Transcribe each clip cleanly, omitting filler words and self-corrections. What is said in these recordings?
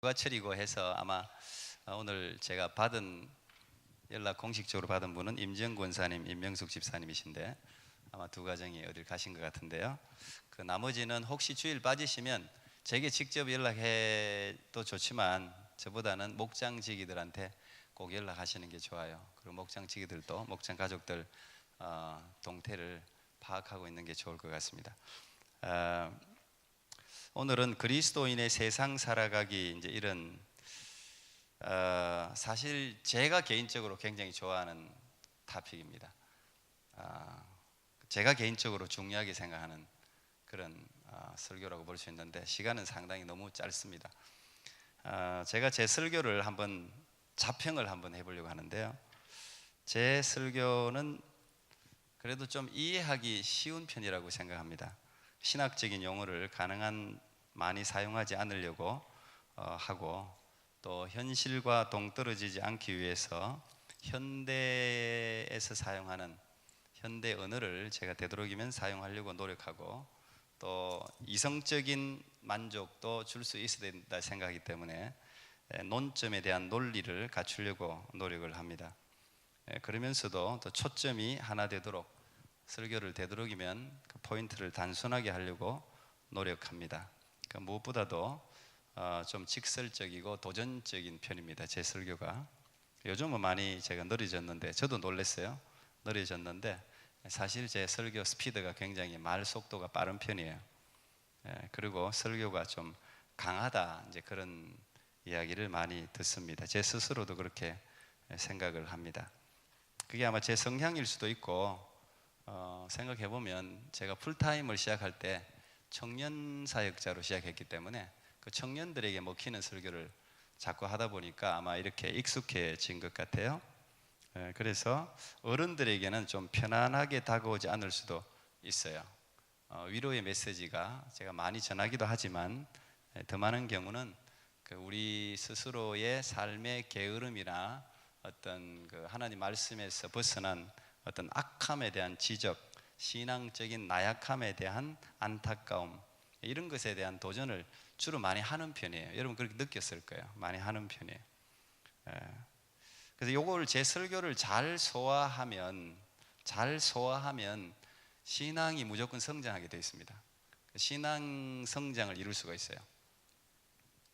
휴가철이고 해서 아마 오늘 제가 공식적으로 받은 분은 임지영 권사님, 임명숙 집사님이신데 아마 두 가정이 어딜 가신 것 같은데요. 그 나머지는 혹시 주일 빠지시면 제게 직접 연락해도 좋지만 저보다는 목장지기들한테 꼭 연락하시는 게 좋아요. 그리고 목장지기들도 목장 가족들 동태를 파악하고 있는 게 좋을 것 같습니다. 오늘은 그리스도인의 세상 살아가기 이런 사실 제가 개인적으로 굉장히 좋아하는 토픽입니다. 제가 개인적으로 중요하게 생각하는 그런 설교라고 볼 수 있는데 시간은 상당히 너무 짧습니다. 제가 제 설교를 한번 자평을 한번 해보려고 하는데요. 제 설교는 그래도 좀 이해하기 쉬운 편이라고 생각합니다. 신학적인 용어를 가능한 많이 사용하지 않으려고 하고 또 현실과 동떨어지지 않기 위해서 현대에서 사용하는 현대 언어를 제가 되도록이면 사용하려고 노력하고 또 이성적인 만족도 줄 수 있어야 된다 생각하기 때문에 논점에 대한 논리를 갖추려고 노력을 합니다. 그러면서도 또 초점이 하나 되도록 설교를 되도록이면 그 포인트를 단순하게 하려고 노력합니다. 그러니까 무엇보다도 좀 직설적이고 도전적인 편입니다. 제 설교가 요즘은 많이 제가 느려졌는데 저도 놀랐어요. 느려졌는데 사실 제 설교 스피드가 굉장히 말 속도가 빠른 편이에요. 그리고 설교가 좀 강하다 이제 그런 이야기를 많이 듣습니다. 제 스스로도 그렇게 생각을 합니다. 그게 아마 제 성향일 수도 있고 생각해보면 제가 풀타임을 시작할 때 청년 사역자로 시작했기 때문에 그 청년들에게 먹히는 설교를 자꾸 하다 보니까 아마 이렇게 익숙해진 것 같아요. 그래서 어른들에게는 좀 편안하게 다가오지 않을 수도 있어요. 위로의 메시지가 제가 많이 전하기도 하지만 더 많은 경우는 우리 스스로의 삶의 게으름이나 어떤 그 하나님 말씀에서 벗어난 어떤 악함에 대한 지적, 신앙적인 나약함에 대한 안타까움 이런 것에 대한 도전을 주로 많이 하는 편이에요. 여러분 그렇게 느꼈을 거예요. 많이 하는 편이에요. 그래서 요걸 제 설교를 잘 소화하면 신앙이 무조건 성장하게 되어 있습니다. 신앙 성장을 이룰 수가 있어요.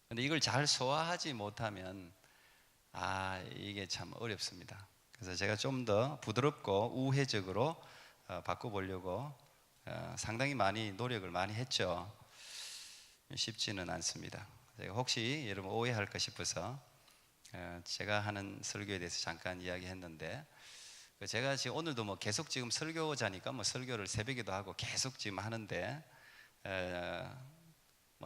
근데 이걸 잘 소화하지 못하면 이게 참 어렵습니다. 그래서 제가 좀 더 부드럽고 우회적으로 바꿔보려고 상당히 많이 노력을 많이 했죠. 쉽지는 않습니다. 제가 혹시 여러분 오해할까 싶어서 제가 하는 설교에 대해서 잠깐 이야기했는데 제가 지금 오늘도 계속 지금 설교자니까 설교를 새벽에도 하고 계속 지금 하는데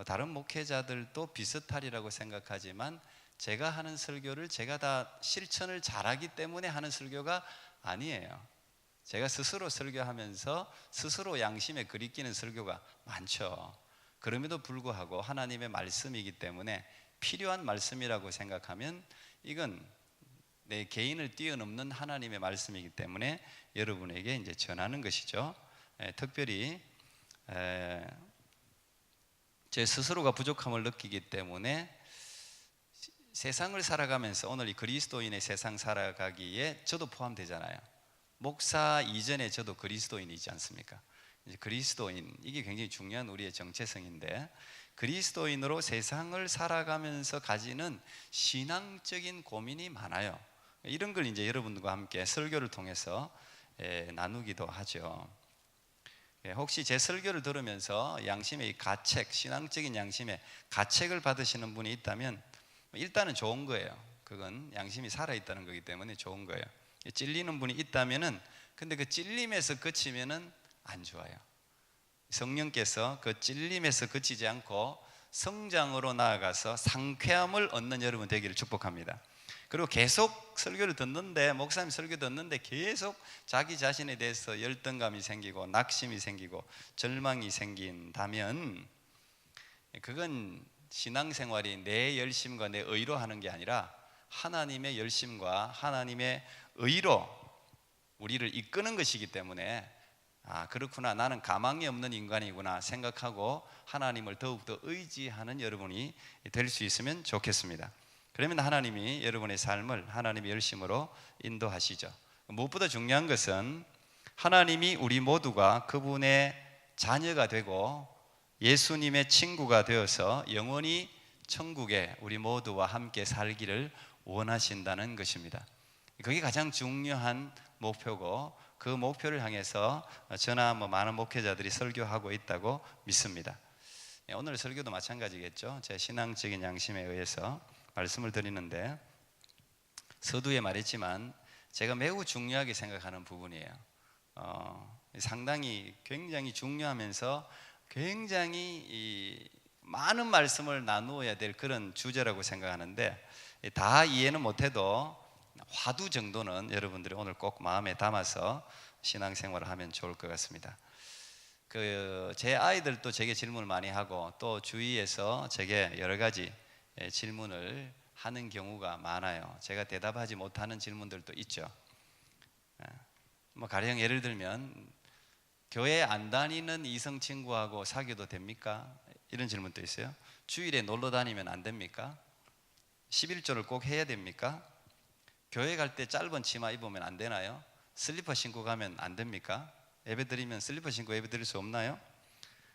다른 목회자들도 비슷하리라고 생각하지만 제가 하는 설교를 제가 다 실천을 잘하기 때문에 하는 설교가 아니에요. 제가 스스로 설교하면서 스스로 양심에 그리끼는 설교가 많죠. 그럼에도 불구하고 하나님의 말씀이기 때문에 필요한 말씀이라고 생각하면 이건 내 개인을 뛰어넘는 하나님의 말씀이기 때문에 여러분에게 이제 전하는 것이죠. 특별히 제 스스로가 부족함을 느끼기 때문에 세상을 살아가면서 오늘 이 그리스도인의 세상 살아가기에 저도 포함되잖아요. 목사 이전에 저도 그리스도인이지 않습니까? 이제 그리스도인 이게 굉장히 중요한 우리의 정체성인데 그리스도인으로 세상을 살아가면서 가지는 신앙적인 고민이 많아요. 이런 걸 이제 여러분들과 함께 설교를 통해서 나누기도 하죠. 혹시 제 설교를 들으면서 양심의 가책, 신앙적인 양심의 가책을 받으시는 분이 있다면 일단은 좋은 거예요. 그건 양심이 살아있다는 거기 때문에 좋은 거예요. 찔리는 분이 있다면은 근데 그 찔림에서 그치면은 안 좋아요. 성령께서 그 찔림에서 그치지 않고 성장으로 나아가서 상쾌함을 얻는 여러분 되기를 축복합니다. 그리고 계속 설교를 듣는데 목사님 설교 듣는데 계속 자기 자신에 대해서 열등감이 생기고 낙심이 생기고 절망이 생긴다면 그건 신앙생활이 내 열심과 내 의로 하는 게 아니라 하나님의 열심과 하나님의 의로 우리를 이끄는 것이기 때문에 그렇구나, 나는 가망이 없는 인간이구나 생각하고 하나님을 더욱더 의지하는 여러분이 될 수 있으면 좋겠습니다. 그러면 하나님이 여러분의 삶을 하나님의 열심으로 인도하시죠. 무엇보다 중요한 것은 하나님이 우리 모두가 그분의 자녀가 되고 예수님의 친구가 되어서 영원히 천국에 우리 모두와 함께 살기를 원하신다는 것입니다. 그게 가장 중요한 목표고, 그 목표를 향해서 저나 많은 목회자들이 설교하고 있다고 믿습니다. 오늘 설교도 마찬가지겠죠. 제 신앙적인 양심에 의해서 말씀을 드리는데, 서두에 말했지만 제가 매우 중요하게 생각하는 부분이에요. 상당히 굉장히 중요하면서 굉장히 많은 말씀을 나누어야 될 그런 주제라고 생각하는데, 다 이해는 못해도 화두 정도는 여러분들이 오늘 꼭 마음에 담아서 신앙생활을 하면 좋을 것 같습니다. 제 아이들도 제게 질문을 많이 하고, 또 주위에서 제게 여러 가지 질문을 하는 경우가 많아요. 제가 대답하지 못하는 질문들도 있죠. 가령 예를 들면, 교회 안 다니는 이성 친구하고 사귀어도 됩니까? 이런 질문도 있어요. 주일에 놀러 다니면 안 됩니까? 11조를 꼭 해야 됩니까? 교회 갈 때 짧은 치마 입으면 안 되나요? 슬리퍼 신고 가면 안 됩니까? 예배 드리면 슬리퍼 신고 예배 드릴 수 없나요?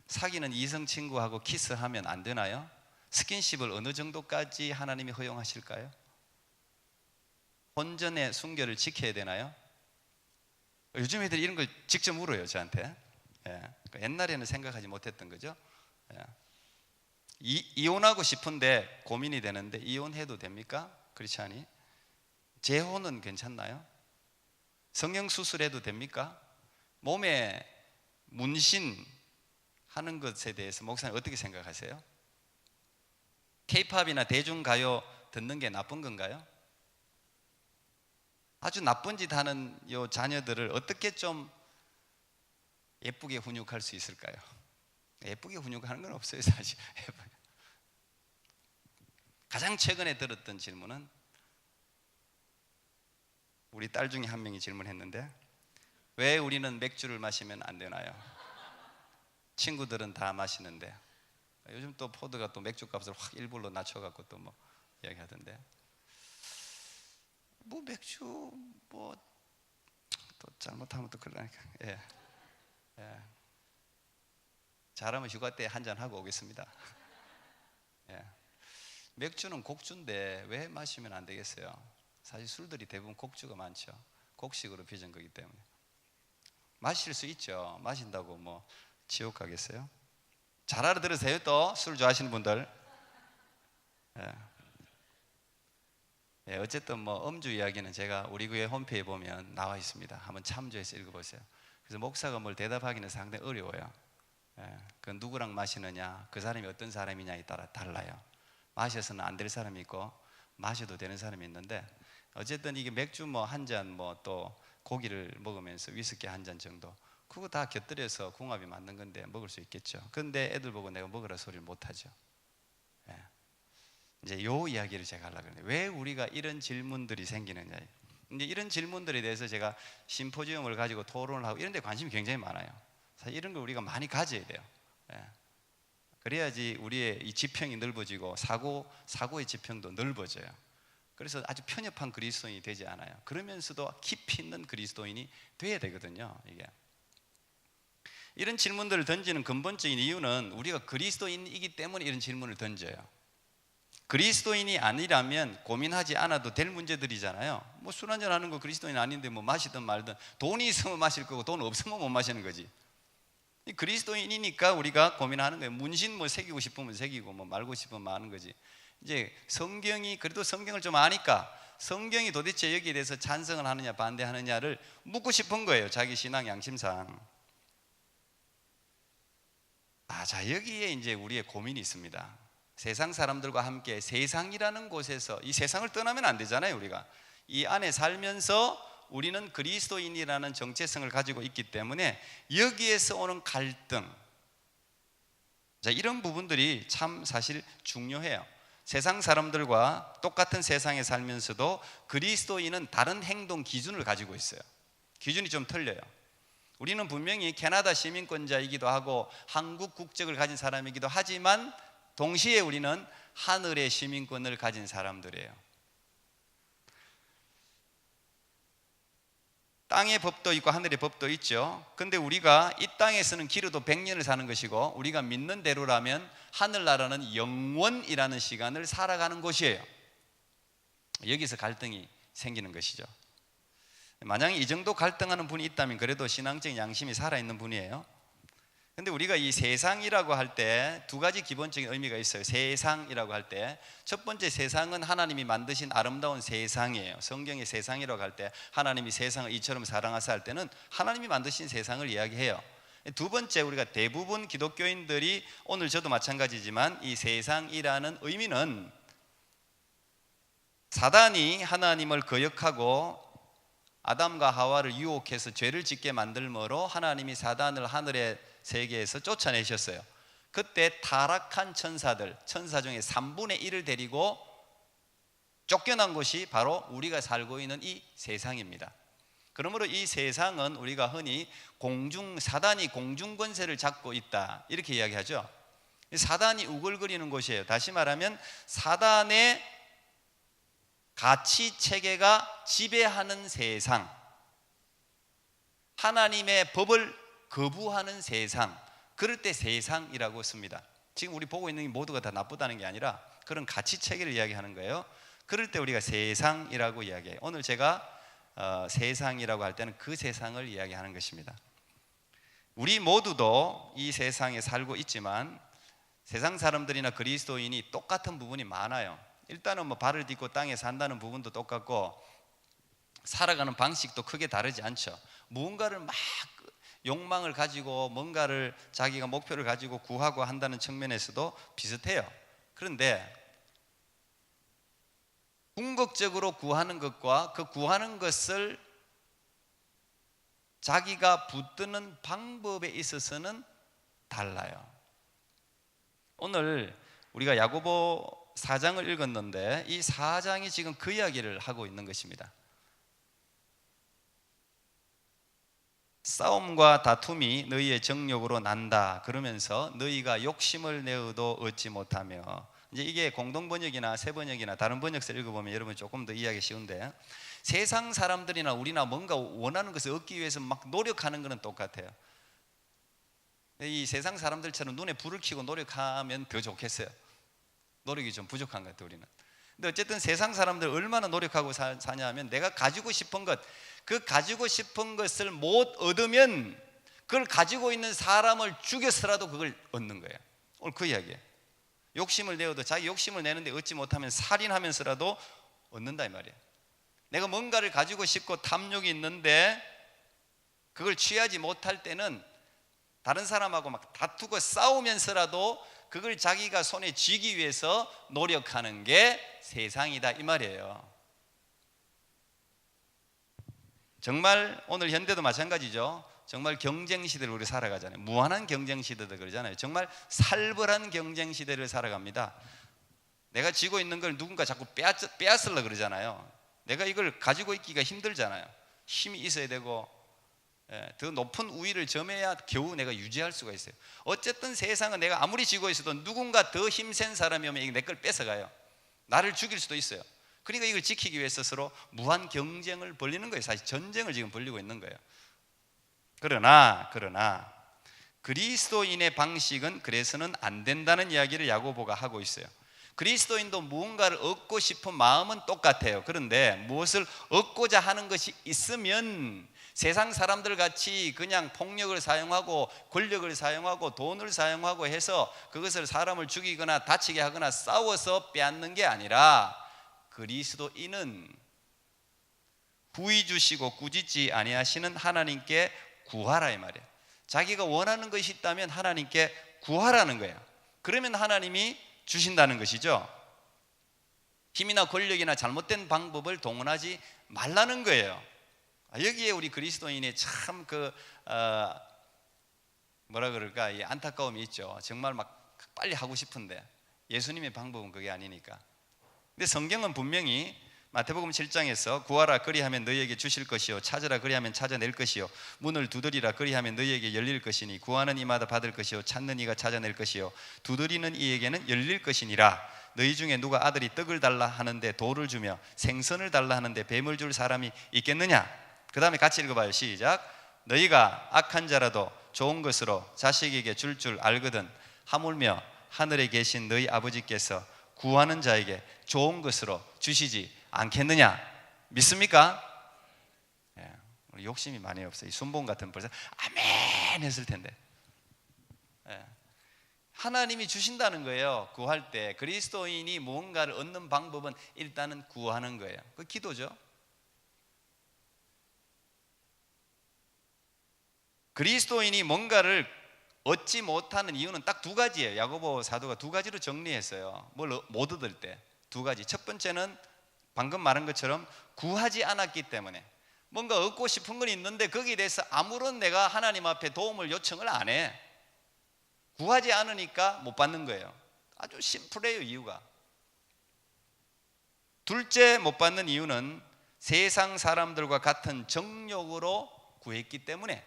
사귀는 이성 친구하고 키스하면 안 되나요? 스킨십을 어느 정도까지 하나님이 허용하실까요? 혼전의 순결을 지켜야 되나요? 요즘 애들이 이런 걸 직접 물어요, 저한테. 옛날에는 생각하지 못했던 거죠. 이혼하고 싶은데 고민이 되는데, 이혼해도 됩니까? 크리스찬이? 재혼은 괜찮나요? 성형수술해도 됩니까? 몸에 문신 하는 것에 대해서 목사님 어떻게 생각하세요? K-팝이나 대중가요 듣는 게 나쁜 건가요? 아주 나쁜 짓 하는 요 자녀들을 어떻게 좀 예쁘게 훈육할 수 있을까요? 예쁘게 훈육하는 건 없어요, 사실. 가장 최근에 들었던 질문은, 우리 딸 중에 한 명이 질문했는데, 왜 우리는 맥주를 마시면 안 되나요? 친구들은 다 마시는데. 요즘 또 포드가 또 맥주 값을 확 일불로 낮춰갖고 또 이야기하던데, 맥주 또 잘못하면 또 그러니까. 잘하면 휴가 때 한잔 하고 오겠습니다. 맥주는 곡주인데 왜 마시면 안 되겠어요? 사실 술들이 대부분 곡주가 많죠. 곡식으로 빚은 거기 때문에 마실 수 있죠. 마신다고 지옥 가겠어요? 잘 알아들으세요. 또 술 좋아하시는 분들. 어쨌든 음주 이야기는 제가 우리 교회 홈페이지에 보면 나와 있습니다. 한번 참조해서 읽어보세요. 그래서 목사가 뭘 대답하기는 상당히 어려워요. 그 누구랑 마시느냐, 그 사람이 어떤 사람이냐에 따라 달라요. 마셔서는 안 될 사람이 있고 마셔도 되는 사람이 있는데, 어쨌든 이게 맥주 한 잔, 또 고기를 먹으면서 위스키 한 잔 정도, 그거 다 곁들여서 궁합이 맞는 건데 먹을 수 있겠죠. 그런데 애들 보고 내가 먹으라 소리를 못 하죠. 이제 요 이야기를 제가 하려고 하는데, 왜 우리가 이런 질문들이 생기느냐. 이제 이런 질문들에 대해서 제가 심포지움을 가지고 토론을 하고 이런 데 관심이 굉장히 많아요. 사실 이런 걸 우리가 많이 가져야 돼요. 그래야지 우리의 이 지평이 넓어지고 사고의 지평도 넓어져요. 그래서 아주 편협한 그리스도인이 되지 않아요. 그러면서도 깊이 있는 그리스도인이 돼야 되거든요. 이게 이런 질문들을 던지는 근본적인 이유는 우리가 그리스도인이기 때문에 이런 질문을 던져요. 그리스도인이 아니라면 고민하지 않아도 될 문제들이잖아요. 술 한잔 하는 거 그리스도인 아닌데 마시든 말든, 돈이 있으면 마실 거고 돈 없으면 못 마시는 거지. 그리스도인이니까 우리가 고민하는 거예요. 문신 새기고 싶으면 새기고 말고 싶으면 마는 거지. 이제 성경이, 그래도 성경을 좀 아니까 성경이 도대체 여기에 대해서 찬성을 하느냐 반대하느냐를 묻고 싶은 거예요. 자기 신앙 양심상. 자, 여기에 이제 우리의 고민이 있습니다. 세상 사람들과 함께 세상이라는 곳에서, 이 세상을 떠나면 안 되잖아요. 우리가 이 안에 살면서 우리는 그리스도인이라는 정체성을 가지고 있기 때문에 여기에서 오는 갈등, 자, 이런 부분들이 참 사실 중요해요. 세상 사람들과 똑같은 세상에 살면서도 그리스도인은 다른 행동 기준을 가지고 있어요. 기준이 좀 틀려요. 우리는 분명히 캐나다 시민권자이기도 하고 한국 국적을 가진 사람이기도 하지만 동시에 우리는 하늘의 시민권을 가진 사람들이에요. 땅의 법도 있고 하늘의 법도 있죠. 근데 우리가 이 땅에서는 기르도 100년을 사는 것이고 우리가 믿는 대로라면 하늘나라는 영원이라는 시간을 살아가는 곳이에요. 여기서 갈등이 생기는 것이죠. 만약에 이 정도 갈등하는 분이 있다면 그래도 신앙적인 양심이 살아있는 분이에요. 근데 우리가 이 세상이라고 할 때 두 가지 기본적인 의미가 있어요. 세상이라고 할 때 첫 번째 세상은 하나님이 만드신 아름다운 세상이에요. 성경의 세상이라고 할 때 하나님이 세상을 이처럼 사랑하사 할 때는 하나님이 만드신 세상을 이야기해요. 두 번째, 우리가 대부분 기독교인들이, 오늘 저도 마찬가지지만 이 세상이라는 의미는 사단이 하나님을 거역하고 아담과 하와를 유혹해서 죄를 짓게 만들므로 하나님이 사단을 하늘의 세계에서 쫓아내셨어요. 그때 타락한 천사들, 천사 중에 3분의 1을 데리고 쫓겨난 곳이 바로 우리가 살고 있는 이 세상입니다. 그러므로 이 세상은 우리가 흔히 사단이 공중 권세를 잡고 있다 이렇게 이야기하죠. 사단이 우글거리는 곳이에요. 다시 말하면 사단의 가치 체계가 지배하는 세상, 하나님의 법을 거부하는 세상, 그럴 때 세상이라고 씁니다. 지금 우리 보고 있는 게 모두가 다 나쁘다는 게 아니라 그런 가치 체계를 이야기하는 거예요. 그럴 때 우리가 세상이라고 이야기해요. 오늘 제가 세상이라고 할 때는 그 세상을 이야기하는 것입니다. 우리 모두도 이 세상에 살고 있지만 세상 사람들이나 그리스도인이 똑같은 부분이 많아요. 일단은 발을 딛고 땅에 산다는 부분도 똑같고 살아가는 방식도 크게 다르지 않죠. 무언가를 막 욕망을 가지고 뭔가를 자기가 목표를 가지고 구하고 한다는 측면에서도 비슷해요. 그런데 궁극적으로 구하는 것과 그 구하는 것을 자기가 붙드는 방법에 있어서는 달라요. 오늘 우리가 야고보 4장을 읽었는데 이 4장이 지금 그 이야기를 하고 있는 것입니다. 싸움과 다툼이 너희의 정욕으로 난다 그러면서 너희가 욕심을 내어도 얻지 못하며, 이제 이게 공동번역이나 새번역이나 다른 번역서 읽어보면 여러분 조금 더 이해하기 쉬운데, 세상 사람들이나 우리나 뭔가 원하는 것을 얻기 위해서 막 노력하는 것은 똑같아요. 이 세상 사람들처럼 눈에 불을 켜고 노력하면 더 좋겠어요. 노력이 좀 부족한 것 같아요, 우리는. 근데 어쨌든 세상 사람들 얼마나 노력하고 사냐 하면 내가 가지고 싶은 것, 그 가지고 싶은 것을 못 얻으면 그걸 가지고 있는 사람을 죽여서라도 그걸 얻는 거예요. 오늘 그 이야기예요. 욕심을 내어도 자기 욕심을 내는데 얻지 못하면 살인하면서라도 얻는다 이 말이에요. 내가 뭔가를 가지고 싶고 탐욕이 있는데 그걸 취하지 못할 때는 다른 사람하고 막 다투고 싸우면서라도 그걸 자기가 손에 쥐기 위해서 노력하는 게 세상이다 이 말이에요. 정말 오늘 현대도 마찬가지죠. 정말 경쟁 시대를 우리 살아가잖아요. 무한한 경쟁 시대도 그러잖아요. 정말 살벌한 경쟁 시대를 살아갑니다. 내가 쥐고 있는 걸 누군가 자꾸 빼앗으려고 그러잖아요. 내가 이걸 가지고 있기가 힘들잖아요. 힘이 있어야 되고 더 높은 우위를 점해야 겨우 내가 유지할 수가 있어요. 어쨌든 세상은 내가 아무리 쥐고 있어도 누군가 더 힘센 사람이 오면 내 걸 뺏어가요. 나를 죽일 수도 있어요. 그러니까 이걸 지키기 위해서 서로 무한 경쟁을 벌이는 거예요. 사실 전쟁을 지금 벌이고 있는 거예요. 그러나 그리스도인의 방식은 그래서는 안 된다는 이야기를 야고보가 하고 있어요. 그리스도인도 무언가를 얻고 싶은 마음은 똑같아요. 그런데 무엇을 얻고자 하는 것이 있으면 세상 사람들 같이 그냥 폭력을 사용하고 권력을 사용하고 돈을 사용하고 해서 그것을 사람을 죽이거나 다치게 하거나 싸워서 빼앗는 게 아니라, 그리스도인은 후히 주시고 꾸짖지 아니하시는 하나님께 구하라 이 말이에요. 자기가 원하는 것이 있다면 하나님께 구하라는 거예요. 그러면 하나님이 주신다는 것이죠. 힘이나 권력이나 잘못된 방법을 동원하지 말라는 거예요. 여기에 우리 그리스도인의 참 뭐라 그럴까, 이 안타까움이 있죠. 정말 막 빨리 하고 싶은데 예수님의 방법은 그게 아니니까. 근데 성경은 분명히 마태복음 7장에서 구하라 그리하면 너희에게 주실 것이요 찾으라 그리하면 찾아낼 것이요 문을 두드리라 그리하면 너희에게 열릴 것이니 구하는 이마다 받을 것이요 찾는 이가 찾아낼 것이요 두드리는 이에게는 열릴 것이니라. 너희 중에 누가 아들이 떡을 달라 하는데 돌을 주며 생선을 달라 하는데 뱀을 줄 사람이 있겠느냐? 그 다음에 같이 읽어봐요. 시작. 너희가 악한 자라도 좋은 것으로 자식에게 줄 알거든 하물며 하늘에 계신 너희 아버지께서 구하는 자에게 좋은 것으로 주시지 않겠느냐? 믿습니까? 예, 욕심이 많이 없어요. 이 순봉 같은 벌써 아멘 했을 텐데. 예, 하나님이 주신다는 거예요. 구할 때 그리스도인이 무언가를 얻는 방법은 일단은 구하는 거예요. 그 기도죠. 그리스도인이 뭔가를 얻지 못하는 이유는 딱 두 가지예요. 야고보 사도가 두 가지로 정리했어요. 뭘 못 얻을 때 두 가지. 첫 번째는 방금 말한 것처럼 구하지 않았기 때문에, 뭔가 얻고 싶은 건 있는데 거기에 대해서 아무런 내가 하나님 앞에 도움을 요청을 안 해. 구하지 않으니까 못 받는 거예요. 아주 심플해요, 이유가. 둘째, 못 받는 이유는 세상 사람들과 같은 정욕으로 구했기 때문에,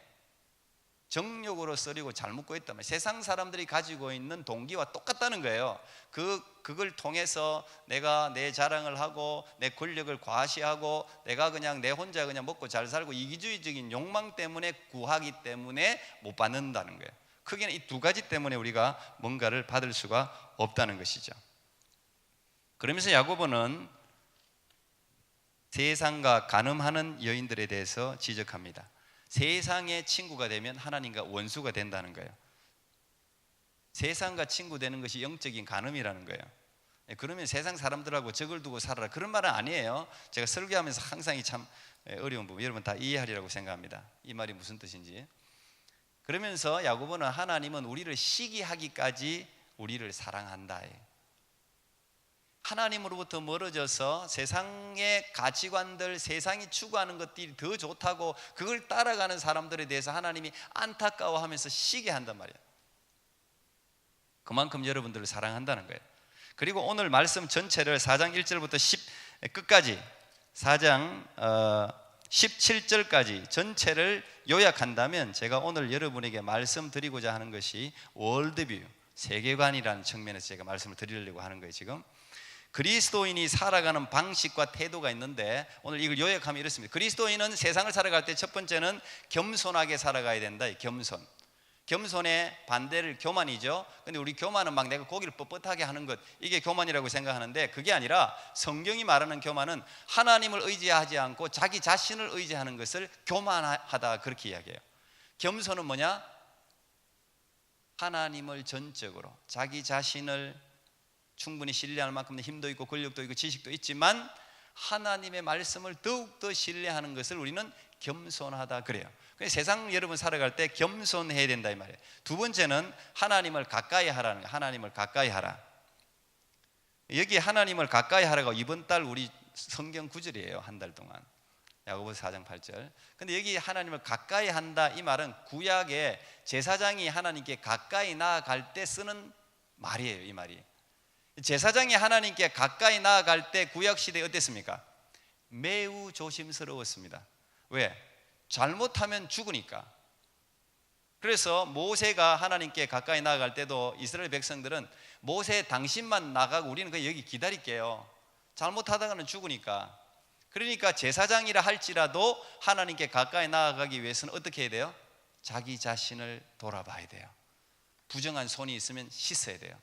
정욕으로 쓰리고 잘못 구했단 말이에요. 세상 사람들이 가지고 있는 동기와 똑같다는 거예요. 그걸 통해서 내가 내 자랑을 하고 내 권력을 과시하고 내가 그냥 내 혼자 그냥 먹고 잘 살고 이기주의적인 욕망 때문에 구하기 때문에 못 받는다는 거예요. 크게는 이 두 가지 때문에 우리가 뭔가를 받을 수가 없다는 것이죠. 그러면서 야고보는 세상과 간음하는 여인들에 대해서 지적합니다. 세상의 친구가 되면 하나님과 원수가 된다는 거예요. 세상과 친구 되는 것이 영적인 간음이라는 거예요. 그러면 세상 사람들하고 적을 두고 살아라, 그런 말은 아니에요. 제가 설교하면서 항상 참 어려운 부분 여러분 다 이해하리라고 생각합니다. 이 말이 무슨 뜻인지. 그러면서 야고보는 하나님은 우리를 시기하기까지 우리를 사랑한다. 하나님으로부터 멀어져서 세상의 가치관들, 세상이 추구하는 것들이 더 좋다고 그걸 따라가는 사람들에 대해서 하나님이 안타까워하면서 시기한단 말이에요. 그만큼 여러분들을 사랑한다는 거예요. 그리고 오늘 말씀 전체를 4장 1절부터 10 끝까지 4장 17절까지 전체를 요약한다면, 제가 오늘 여러분에게 말씀드리고자 하는 것이 월드뷰, 세계관이라는 측면에서 제가 말씀을 드리려고 하는 거예요. 지금 그리스도인이 살아가는 방식과 태도가 있는데, 오늘 이걸 요약하면 이렇습니다. 그리스도인은 세상을 살아갈 때 첫 번째는 겸손하게 살아가야 된다. 겸손. 겸손의 반대를 교만이죠. 근데 우리 교만은 막 내가 고기를 뻣뻣하게 하는 것, 이게 교만이라고 생각하는데, 그게 아니라 성경이 말하는 교만은 하나님을 의지하지 않고 자기 자신을 의지하는 것을 교만하다, 그렇게 이야기해요. 겸손은 뭐냐? 하나님을 전적으로, 자기 자신을 충분히 신뢰할 만큼 힘도 있고 권력도 있고 지식도 있지만 하나님의 말씀을 더욱더 신뢰하는 것을 우리는 겸손하다 그래요. 세상 여러분 살아갈 때 겸손해야 된다 이 말이에요. 두 번째는 하나님을 가까이 하라는 거예요. 하나님을 가까이 하라. 여기 하나님을 가까이 하라고 이번 달 우리 성경 구절이에요. 한 달 동안 야고보서 4장 8절. 근데 여기 하나님을 가까이 한다 이 말은 구약의 제사장이 하나님께 가까이 나아갈 때 쓰는 말이에요. 이 말이. 제사장이 하나님께 가까이 나아갈 때 구약시대에 어땠습니까? 매우 조심스러웠습니다. 왜? 잘못하면 죽으니까. 그래서 모세가 하나님께 가까이 나아갈 때도 이스라엘 백성들은 모세 당신만 나가고 우리는 그냥 여기 기다릴게요. 잘못하다가는 죽으니까. 그러니까 제사장이라 할지라도 하나님께 가까이 나아가기 위해서는 어떻게 해야 돼요? 자기 자신을 돌아봐야 돼요. 부정한 손이 있으면 씻어야 돼요.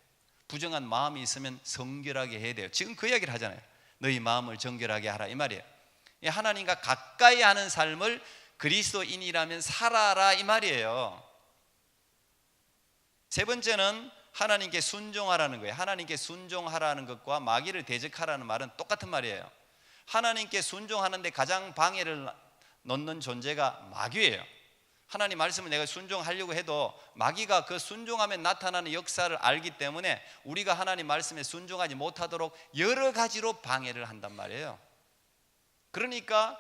부정한 마음이 있으면 정결하게 해야 돼요. 지금 그 이야기를 하잖아요. 너희 마음을 정결하게 하라 이 말이에요. 하나님과 가까이 하는 삶을 그리스도인이라면 살아라 이 말이에요. 세 번째는 하나님께 순종하라는 거예요. 하나님께 순종하라는 것과 마귀를 대적하라는 말은 똑같은 말이에요. 하나님께 순종하는데 가장 방해를 놓는 존재가 마귀예요. 하나님 말씀을 내가 순종하려고 해도 마귀가 그 순종하면 나타나는 역사를 알기 때문에 우리가 하나님 말씀에 순종하지 못하도록 여러 가지로 방해를 한단 말이에요. 그러니까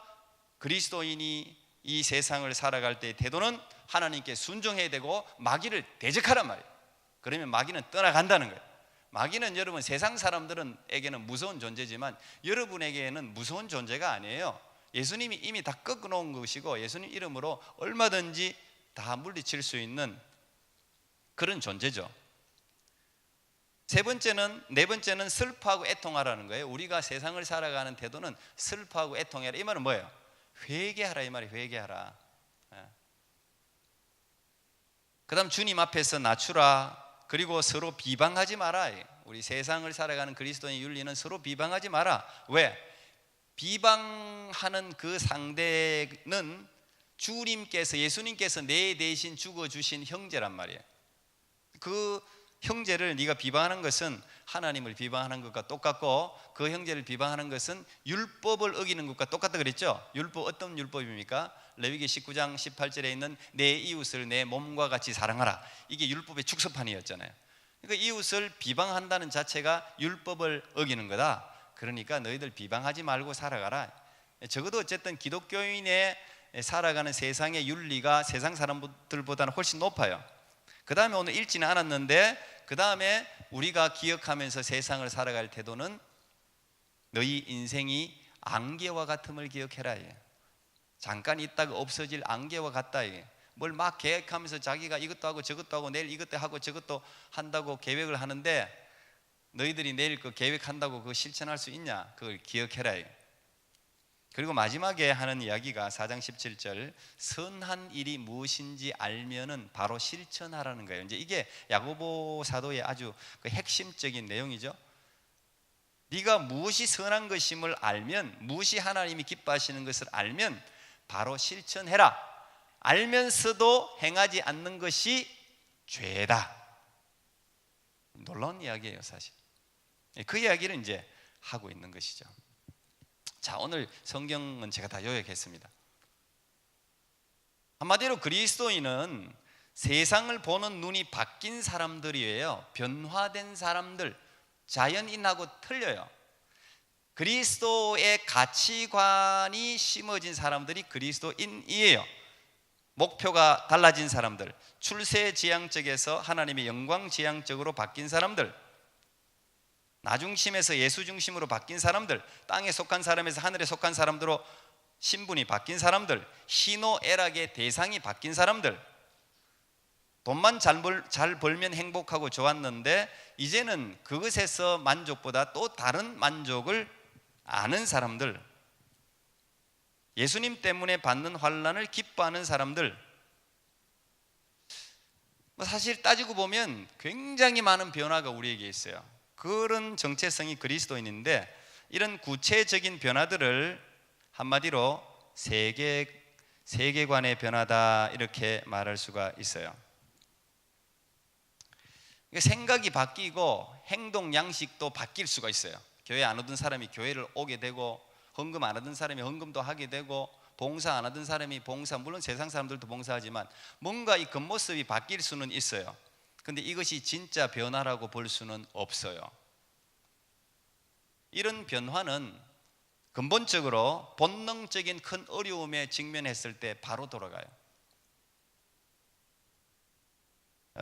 그리스도인이 이 세상을 살아갈 때의 태도는 하나님께 순종해야 되고 마귀를 대적하란 말이에요. 그러면 마귀는 떠나간다는 거예요. 마귀는 여러분 세상 사람들에게는 무서운 존재지만 여러분에게는 무서운 존재가 아니에요. 예수님이 이미 다 꺾어놓은 것이고 예수님 이름으로 얼마든지 다 물리칠 수 있는 그런 존재죠. 네 번째는 슬퍼하고 애통하라는 거예요. 우리가 세상을 살아가는 태도는 슬퍼하고 애통해라. 이 말은 뭐예요? 회개하라 이 말이 회개하라. 그 다음 주님 앞에서 낮추라. 그리고 서로 비방하지 마라. 우리 세상을 살아가는 그리스도인의 윤리는 서로 비방하지 마라. 왜? 비방하는 그 상대는 주님께서 예수님께서 내 대신 죽어주신 형제란 말이에요. 그 형제를 네가 비방하는 것은 하나님을 비방하는 것과 똑같고 그 형제를 비방하는 것은 율법을 어기는 것과 똑같다 그랬죠. 율법 어떤 율법입니까? 레위기 19장 18절에 있는 내 이웃을 내 몸과 같이 사랑하라. 이게 율법의 축소판이었잖아요. 그러니까 이웃을 비방한다는 자체가 율법을 어기는 거다. 그러니까 너희들 비방하지 말고 살아가라. 적어도 어쨌든 기독교인의 살아가는 세상의 윤리가 세상 사람들보다는 훨씬 높아요. 그 다음에 오늘 읽지는 않았는데 그 다음에 우리가 기억하면서 세상을 살아갈 태도는 너희 인생이 안개와 같음을 기억해라. 잠깐 있다가 없어질 안개와 같다. 뭘 막 계획하면서 자기가 이것도 하고 저것도 하고 내일 이것도 하고 저것도 한다고 계획을 하는데 너희들이 내일 그 계획한다고 그거 실천할 수 있냐? 그걸 기억해라. 그리고 마지막에 하는 이야기가 4장 17절 선한 일이 무엇인지 알면은 바로 실천하라는 거예요. 이제 이게 야고보 사도의 아주 그 핵심적인 내용이죠. 네가 무엇이 선한 것임을 알면, 무엇이 하나님이 기뻐하시는 것을 알면 바로 실천해라. 알면서도 행하지 않는 것이 죄다. 놀라운 이야기예요, 사실. 그 이야기를 이제 하고 있는 것이죠. 자, 오늘 성경은 제가 다 요약했습니다. 한마디로 그리스도인은 세상을 보는 눈이 바뀐 사람들이에요. 변화된 사람들, 자연인하고 틀려요. 그리스도의 가치관이 심어진 사람들이 그리스도인이에요. 목표가 달라진 사람들, 출세지향적에서 하나님의 영광지향적으로 바뀐 사람들, 나중심에서 예수중심으로 바뀐 사람들, 땅에 속한 사람에서 하늘에 속한 사람들로 신분이 바뀐 사람들, 희노애락의 대상이 바뀐 사람들, 돈만 잘 벌면 행복하고 좋았는데 이제는 그것에서 만족보다 또 다른 만족을 아는 사람들, 예수님 때문에 받는 환난을 기뻐하는 사람들, 사실 따지고 보면 굉장히 많은 변화가 우리에게 있어요. 그런 정체성이 그리스도인인데 이런 구체적인 변화들을 한마디로 세계관의 변화다 이렇게 말할 수가 있어요. 생각이 바뀌고 행동 양식도 바뀔 수가 있어요. 교회 안 오던 사람이 교회를 오게 되고 헌금 안 하던 사람이 헌금도 하게 되고 봉사 안 하던 사람이 봉사, 물론 세상 사람들도 봉사하지만 뭔가 이 겉모습이 바뀔 수는 있어요. 근데 이것이 진짜 변화라고 볼 수는 없어요. 이런 변화는 근본적으로 본능적인 큰 어려움에 직면했을 때 바로 돌아가요.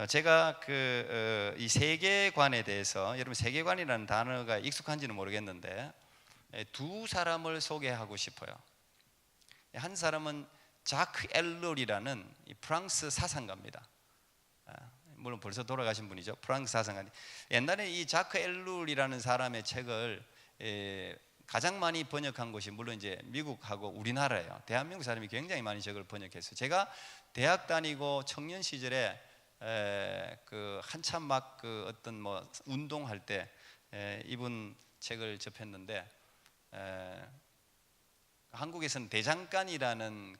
제가 이 세계관에 대해서, 여러분 세계관이라는 단어가 익숙한지는 모르겠는데 두 사람을 소개하고 싶어요. 한 사람은 자크 엘룰이라는 프랑스 사상가입니다. 물론 벌써 돌아가신 분이죠. 프랑스 사상가. 옛날에 이 자크 엘룰이라는 사람의 책을 가장 많이 번역한 곳이 물론 이제 미국하고 우리나라예요. 대한민국 사람이 굉장히 많이 저걸 번역했어요. 제가 대학 다니고 청년 시절에 그 한참 막 그 어떤 뭐 운동할 때 이분 책을 접했는데 한국에서는 대장간이라는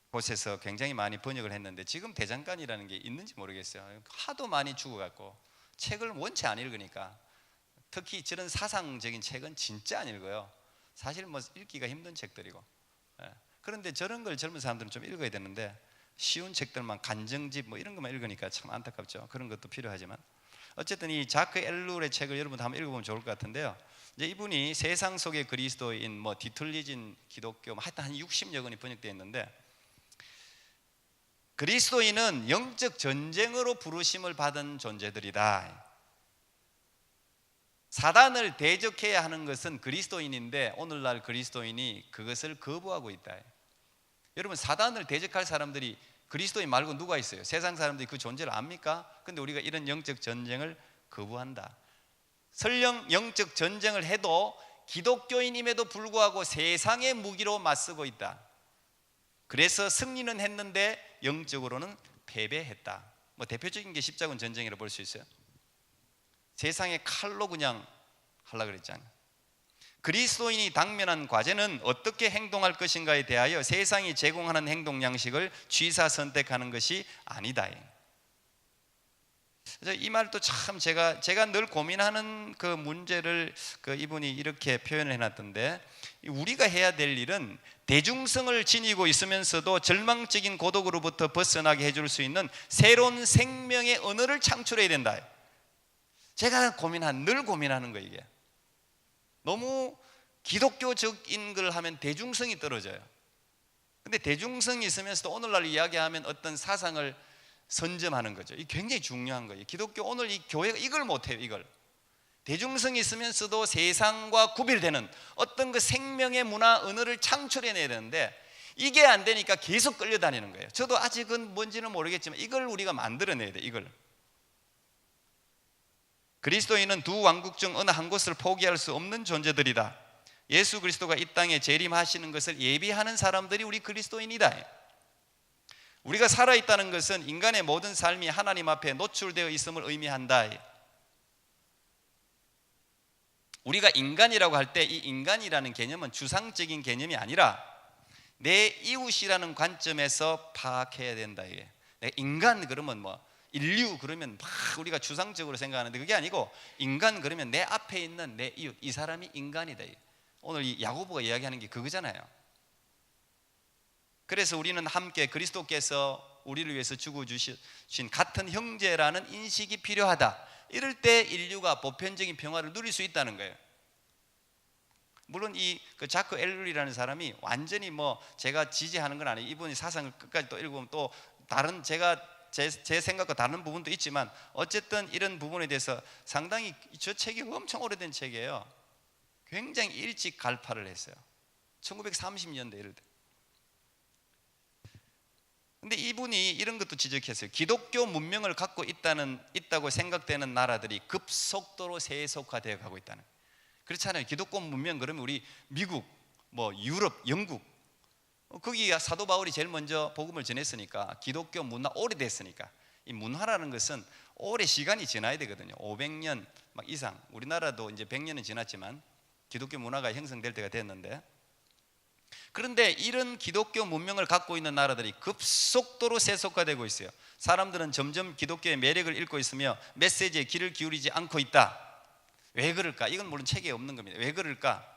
곳에서 굉장히 많이 번역을 했는데 지금 대장간이라는 게 있는지 모르겠어요. 하도 많이 죽어갖고 책을 원체 안 읽으니까, 특히 저런 사상적인 책은 진짜 안 읽어요. 사실 뭐 읽기가 힘든 책들이고. 그런데 저런 걸 젊은 사람들은 좀 읽어야 되는데 쉬운 책들만 간정집 뭐 이런 것만 읽으니까 참 안타깝죠. 그런 것도 필요하지만 어쨌든 이 자크 엘룰의 책을 여러분도 한번 읽어보면 좋을 것 같은데요. 이제 이분이 세상 속의 그리스도인, 뭐 뒤틀리진 기독교, 하여튼 한 60여 권이 번역되어 있는데 그리스도인은 영적 전쟁으로 부르심을 받은 존재들이다. 사단을 대적해야 하는 것은 그리스도인인데 오늘날 그리스도인이 그것을 거부하고 있다. 여러분, 사단을 대적할 사람들이 그리스도인 말고 누가 있어요? 세상 사람들이 그 존재를 압니까? 근데 우리가 이런 영적 전쟁을 거부한다. 설령 영적 전쟁을 해도 기독교인임에도 불구하고 세상의 무기로 맞서고 있다. 그래서 승리는 했는데 영적으로는 패배했다. 뭐 대표적인 게 십자군 전쟁이라고 볼 수 있어요. 세상의 칼로 그냥 하려고 그랬잖아요. 그리스도인이 당면한 과제는 어떻게 행동할 것인가에 대하여 세상이 제공하는 행동 양식을 취사 선택하는 것이 아니다. 이 말도 참 제가 늘 고민하는 그 문제를 이분이 이렇게 표현을 해놨던데, 우리가 해야 될 일은 대중성을 지니고 있으면서도 절망적인 고독으로부터 벗어나게 해줄 수 있는 새로운 생명의 언어를 창출해야 된다. 제가 늘 고민하는 거예요. 이게 너무 기독교적인 걸 하면 대중성이 떨어져요. 근데 대중성이 있으면서도 오늘날 이야기하면 어떤 사상을 선점하는 거죠. 이게 굉장히 중요한 거예요. 기독교 오늘 이 교회가 이걸 못해요. 이걸 대중성이 있으면서도 세상과 구별되는 어떤 그 생명의 문화 언어를 창출해내야 되는데 이게 안 되니까 계속 끌려다니는 거예요. 저도 아직은 뭔지는 모르겠지만 이걸 우리가 만들어내야 돼요. 이걸. 그리스도인은 두 왕국 중 어느 한 곳을 포기할 수 없는 존재들이다. 예수 그리스도가 이 땅에 재림하시는 것을 예비하는 사람들이 우리 그리스도인이다. 우리가 살아있다는 것은 인간의 모든 삶이 하나님 앞에 노출되어 있음을 의미한다. 우리가 인간이라고 할 때 이 인간이라는 개념은 주상적인 개념이 아니라 내 이웃이라는 관점에서 파악해야 된다. 내가 인간 그러면 뭐 인류 그러면 막 우리가 주상적으로 생각하는데 그게 아니고, 인간 그러면 내 앞에 있는 내 이웃, 이 사람이 인간이다. 오늘 이 야고보가 이야기하는 게 그거잖아요. 그래서 우리는 함께 그리스도께서 우리를 위해서 죽어주신 같은 형제라는 인식이 필요하다. 이럴 때 인류가 보편적인 평화를 누릴 수 있다는 거예요. 물론 그 자크 엘룰이라는 사람이 완전히 뭐 제가 지지하는 건 아니에요. 이분이 사상을 끝까지 또 읽으면 또 다른 제 생각과 다른 부분도 있지만 어쨌든 이런 부분에 대해서 상당히 저 책이 엄청 오래된 책이에요. 굉장히 일찍 갈파를 했어요. 1930년대 이럴 때. 근데 이분이 이런 것도 지적했어요. 기독교 문명을 갖고 있다고 생각되는 나라들이 급속도로 세속화되어 가고 있다는. 그렇잖아요. 기독교 문명 그러면 우리 미국, 뭐 유럽, 영국, 거기 사도 바울이 제일 먼저 복음을 전했으니까 기독교 문화 오래됐으니까. 이 문화라는 것은 오래 시간이 지나야 되거든요. 500년 막 이상. 우리나라도 이제 100년은 지났지만 기독교 문화가 형성될 때가 됐는데, 그런데 이런 기독교 문명을 갖고 있는 나라들이 급속도로 세속화되고 있어요. 사람들은 점점 기독교의 매력을 잃고 있으며 메시지에 귀를 기울이지 않고 있다. 왜 그럴까? 이건 물론 책에 없는 겁니다. 왜 그럴까?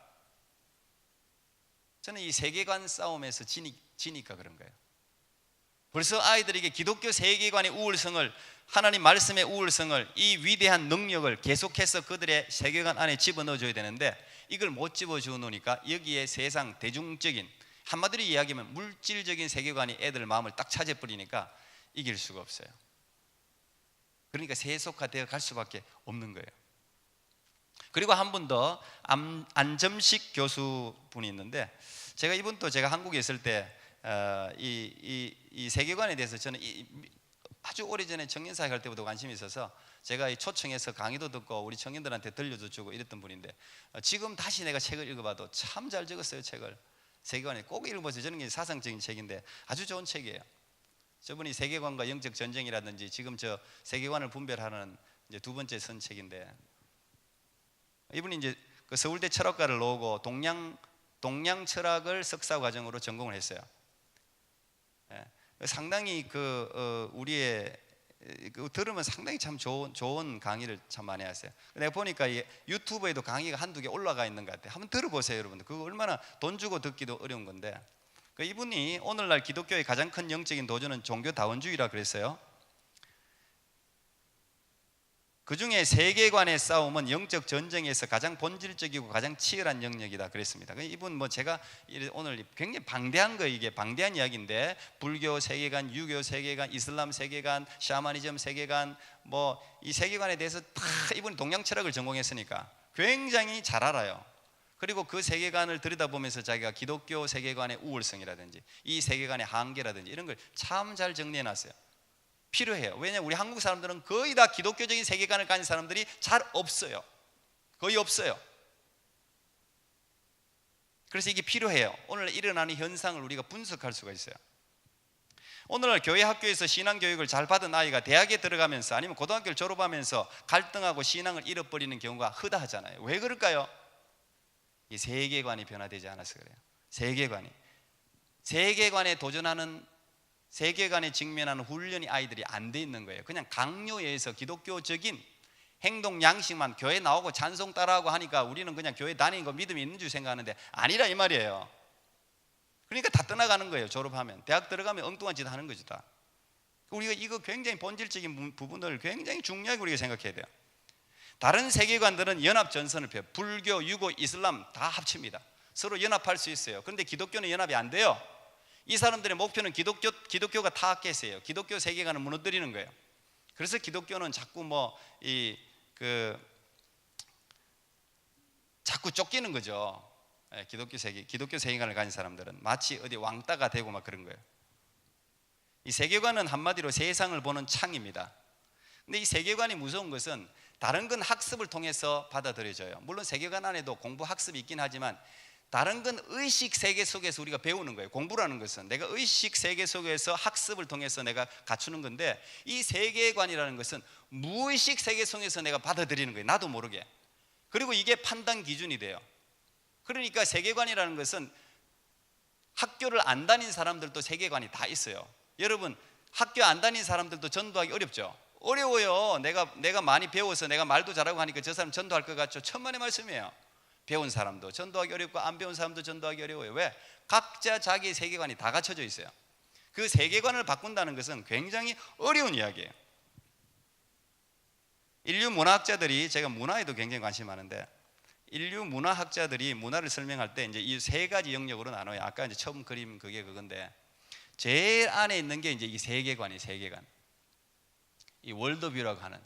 저는 이 세계관 싸움에서 지니까 그런 거예요. 벌써 아이들에게 기독교 세계관의 우월성을, 하나님 말씀의 우월성을, 이 위대한 능력을 계속해서 그들의 세계관 안에 집어넣어줘야 되는데 이걸 못 집어주놓으니까 여기에 세상 대중적인, 한마디로 이야기하면 물질적인 세계관이 애들 마음을 딱 차지해버리니까 이길 수가 없어요. 그러니까 세속화되어 갈 수밖에 없는 거예요. 그리고 한 분 더, 안점식 교수분이 있는데, 제가 이분도 제가 한국에 있을 때 이 세계관에 대해서 저는 아주 오래전에 청년사회 갈 때부터 관심이 있어서 제가 초청해서 강의도 듣고 우리 청년들한테 들려도 주고 이랬던 분인데, 지금 다시 내가 책을 읽어봐도 참 잘 적었어요. 책을 세계관에 꼭 읽어보세요. 저는 게 사상적인 책인데 아주 좋은 책이에요. 저분이 세계관과 영적 전쟁이라든지 지금 저 세계관을 분별하는 이제 두 번째 선 책인데, 이분이 이제 그 서울대 철학과를 나오고 동양 철학을 석사 과정으로 전공을 했어요. 상당히 우리의 들으면 상당히 참 좋은 강의를 참 많이 하세요. 내가 보니까 유튜브에도 강의가 한두 개 올라가 있는 것 같아요. 한번 들어보세요, 여러분들. 그거 얼마나 돈 주고 듣기도 어려운 건데. 이분이 오늘날 기독교의 가장 큰 영적인 도전은 종교다원주의라 그랬어요. 그 중에 세계관의 싸움은 영적 전쟁에서 가장 본질적이고 가장 치열한 영역이다 그랬습니다. 이분 뭐 제가 오늘 굉장히 방대한 거, 이게 방대한 이야기인데, 불교 세계관, 유교 세계관, 이슬람 세계관, 샤머니즘 세계관, 뭐 이 세계관에 대해서 다 이분이 동양 철학을 전공했으니까 굉장히 잘 알아요. 그리고 그 세계관을 들여다보면서 자기가 기독교 세계관의 우월성이라든지 이 세계관의 한계라든지 이런 걸 참 잘 정리해 놨어요. 필요해요. 왜냐하면 우리 한국 사람들은 거의 다 기독교적인 세계관을 가진 사람들이 잘 없어요. 거의 없어요. 그래서 이게 필요해요. 오늘 일어나는 현상을 우리가 분석할 수가 있어요. 오늘날 교회 학교에서 신앙교육을 잘 받은 아이가 대학에 들어가면서 아니면 고등학교를 졸업하면서 갈등하고 신앙을 잃어버리는 경우가 허다하잖아요. 왜 그럴까요? 이 세계관이 변화되지 않아서 그래요. 세계관에 도전하는, 세계관에 직면하는 훈련이 아이들이 안 돼 있는 거예요. 그냥 강요해서 기독교적인 행동 양식만 교회 나오고 찬송 따라하고 하니까 우리는 그냥 교회 다니는 거 믿음이 있는 줄 생각하는데 아니라 이 말이에요. 그러니까 다 떠나가는 거예요. 졸업하면 대학 들어가면 엉뚱한 짓 하는 거지 다. 우리가 이거 굉장히 본질적인 부분을 굉장히 중요하게 우리가 생각해야 돼요. 다른 세계관들은 연합 전선을 펴요. 불교, 유교, 이슬람 다 합칩니다. 서로 연합할 수 있어요. 그런데 기독교는 연합이 안 돼요. 이 사람들의 목표는 기독교가 타악해서예요. 기독교 세계관을 무너뜨리는 거예요. 그래서 기독교는 자꾸 자꾸 쫓기는 거죠. 기독교 세계관을 가진 사람들은 마치 어디 왕따가 되고 막 그런 거예요. 이 세계관은 한마디로 세상을 보는 창입니다. 근데 이 세계관이 무서운 것은 다른 건 학습을 통해서 받아들여져요. 물론 세계관 안에도 공부 학습이 있긴 하지만 다른 건 의식 세계 속에서 우리가 배우는 거예요. 공부라는 것은 내가 의식 세계 속에서 학습을 통해서 내가 갖추는 건데, 이 세계관이라는 것은 무의식 세계 속에서 내가 받아들이는 거예요. 나도 모르게. 그리고 이게 판단 기준이 돼요. 그러니까 세계관이라는 것은 학교를 안 다닌 사람들도 세계관이 다 있어요. 여러분, 학교 안 다닌 사람들도 전도하기 어렵죠? 어려워요. 내가 많이 배워서 내가 말도 잘하고 하니까 저 사람 전도할 것 같죠? 천만의 말씀이에요. 배운 사람도 전도하기 어렵고 안 배운 사람도 전도하기 어려워요. 왜? 각자 자기의 세계관이 다 갖춰져 있어요. 그 세계관을 바꾼다는 것은 굉장히 어려운 이야기예요. 인류 문화학자들이, 제가 문화에도 굉장히 관심이 많은데, 인류 문화학자들이 문화를 설명할 때 이제 이 세 가지 영역으로 나눠요. 아까 이제 처음 그림 그건데, 제일 안에 있는 게 이제 이 세계관. 이 월드뷰라고 하는.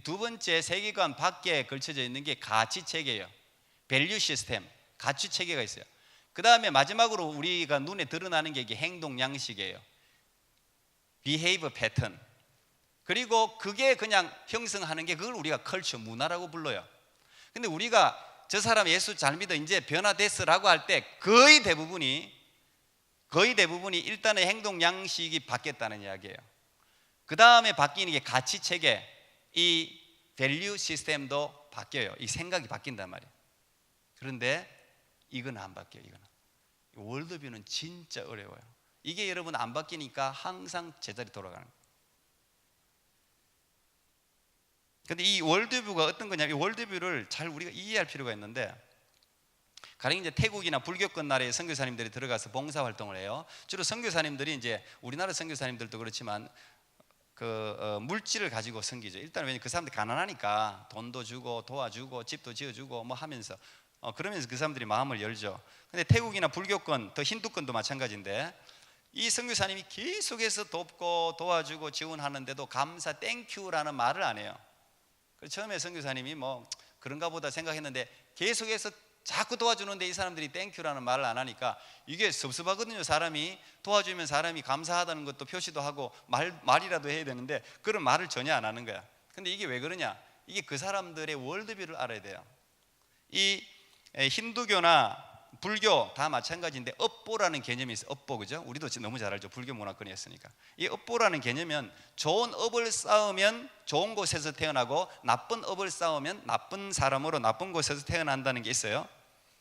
두 번째 세계관 밖에 걸쳐져 있는 게 가치 체계예요. 밸류 시스템, 가치 체계가 있어요. 그 다음에 마지막으로 우리가 눈에 드러나는 게 이게 행동 양식이에요. behavior pattern. 그리고 그게 그냥 형성하는 게, 그걸 우리가 컬처, 문화라고 불러요. 근데 우리가 저 사람 예수 잘 믿어 이제 변화됐어라고 할 때 거의 대부분이 일단은 행동 양식이 바뀌었다는 이야기예요. 그 다음에 바뀌는 게 가치 체계, 이 밸류 시스템도 바뀌어요. 이 생각이 바뀐단 말이에요. 그런데 이건 안 바뀌어요. 월드뷰는 진짜 어려워요. 이게 여러분 안 바뀌니까 항상 제자리 돌아가는 거예요. 근데 이 월드뷰가 어떤 거냐면, 이 월드뷰를 잘 우리가 이해할 필요가 있는데, 가령 이제 태국이나 불교권 나라의 선교사님들이 들어가서 봉사 활동을 해요. 주로 선교사님들이 이제 우리나라 선교사님들도 그렇지만 물질을 가지고 섬기죠. 일단 왜냐면 그 사람들이 가난하니까 돈도 주고 도와주고 집도 지어주고 뭐 하면서 그러면서 그 사람들이 마음을 열죠. 근데 태국이나 불교권, 더 힌두권도 마찬가지인데, 이 선교사님이 계속해서 돕고 도와주고 지원하는데도 감사, 땡큐라는 말을 안 해요. 그래서 처음에 선교사님이 뭐 그런가 보다 생각했는데 계속해서 자꾸 도와주는데 이 사람들이 땡큐라는 말을 안 하니까 이게 섭섭하거든요. 사람이 도와주면 사람이 감사하다는 것도 표시도 하고 말이라도 해야 되는데 그런 말을 전혀 안 하는 거야. 근데 이게 왜 그러냐? 이게 그 사람들의 월드뷰를 알아야 돼요. 이 힌두교나 불교 다 마찬가지인데 업보라는 개념이 있어요. 업보, 그죠? 우리도 너무 잘 알죠. 불교 문화권이었으니까. 이 업보라는 개념은 좋은 업을 쌓으면 좋은 곳에서 태어나고 나쁜 업을 쌓으면 나쁜 사람으로 나쁜 곳에서 태어난다는 게 있어요.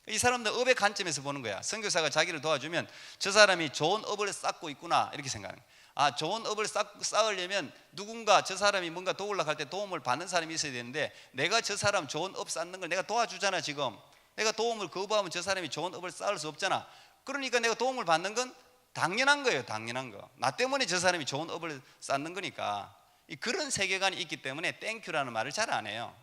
이 사람들 업의 관점에서 보는 거야. 선교사가 자기를 도와주면 저 사람이 좋은 업을 쌓고 있구나 이렇게 생각하는 거야. 좋은 업을 쌓으려면 누군가 저 사람이 뭔가 도우려고 할 때 도움을 받는 사람이 있어야 되는데, 내가 저 사람 좋은 업 쌓는 걸 내가 도와주잖아. 지금 내가 도움을 거부하면 저 사람이 좋은 업을 쌓을 수 없잖아. 그러니까 내가 도움을 받는 건 당연한 거예요. 당연한 거. 나 때문에 저 사람이 좋은 업을 쌓는 거니까. 그런 세계관이 있기 때문에 땡큐라는 말을 잘 안 해요.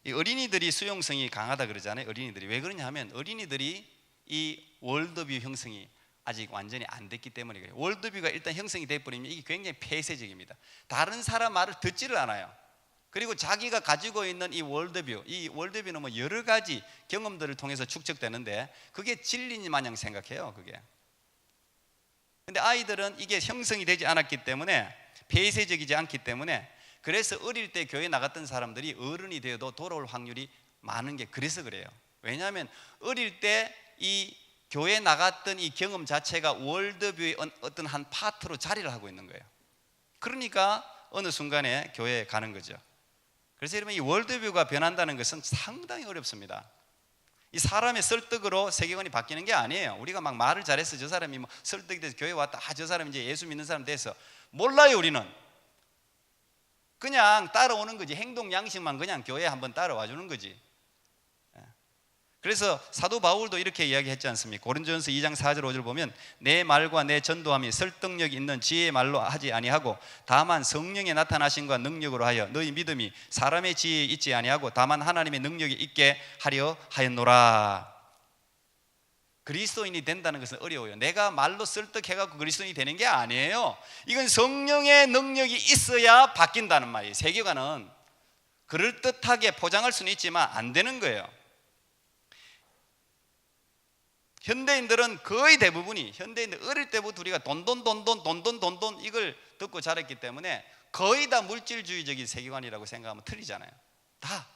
이 어린이들이 수용성이 강하다 그러잖아요. 어린이들이 왜 그러냐 하면 어린이들이 이 월드뷰 형성이 아직 완전히 안 됐기 때문에 그래요. 월드뷰가 일단 형성이 돼버리면 이게 굉장히 폐쇄적입니다. 다른 사람 말을 듣지를 않아요. 그리고 자기가 가지고 있는 이 월드뷰는 뭐 여러 가지 경험들을 통해서 축적되는데 그게 진리인 마냥 생각해요. 그게. 근데 아이들은 이게 형성이 되지 않았기 때문에, 폐쇄적이지 않기 때문에, 그래서 어릴 때 교회 나갔던 사람들이 어른이 되어도 돌아올 확률이 많은 게 그래서 그래요. 왜냐하면 어릴 때 이 교회 나갔던 이 경험 자체가 월드뷰의 어떤 한 파트로 자리를 하고 있는 거예요. 그러니까 어느 순간에 교회에 가는 거죠. 그래서 여러분, 이 월드뷰가 변한다는 것은 상당히 어렵습니다. 이 사람의 설득으로 세계관이 바뀌는 게 아니에요. 우리가 막 말을 잘해서 저 사람이 뭐 설득이 돼서 교회 왔다, 저 사람이 이제 예수 믿는 사람 돼서 몰라요. 우리는 그냥 따라오는 거지. 행동 양식만 그냥 교회에 한번 따라와 주는 거지. 그래서 사도 바울도 이렇게 이야기했지 않습니까? 고린도전서 2장 4절 5절 보면 내 말과 내 전도함이 설득력 있는 지혜의 말로 하지 아니하고 다만 성령의 나타나심과 능력으로 하여 너희 믿음이 사람의 지혜에 있지 아니하고 다만 하나님의 능력이 있게 하려 하였노라. 그리스도인이 된다는 것은 어려워요. 내가 말로 설득해갖고 그리스도인이 되는 게 아니에요. 이건 성령의 능력이 있어야 바뀐다는 말이에요. 세계관은 그럴듯하게 포장할 수는 있지만 안 되는 거예요. 현대인들은 거의 대부분이, 현대인들 어릴 때부터 우리가 돈 이걸 듣고 자랐기 때문에 거의 다 물질주의적인 세계관이라고 생각하면 틀리잖아요. 다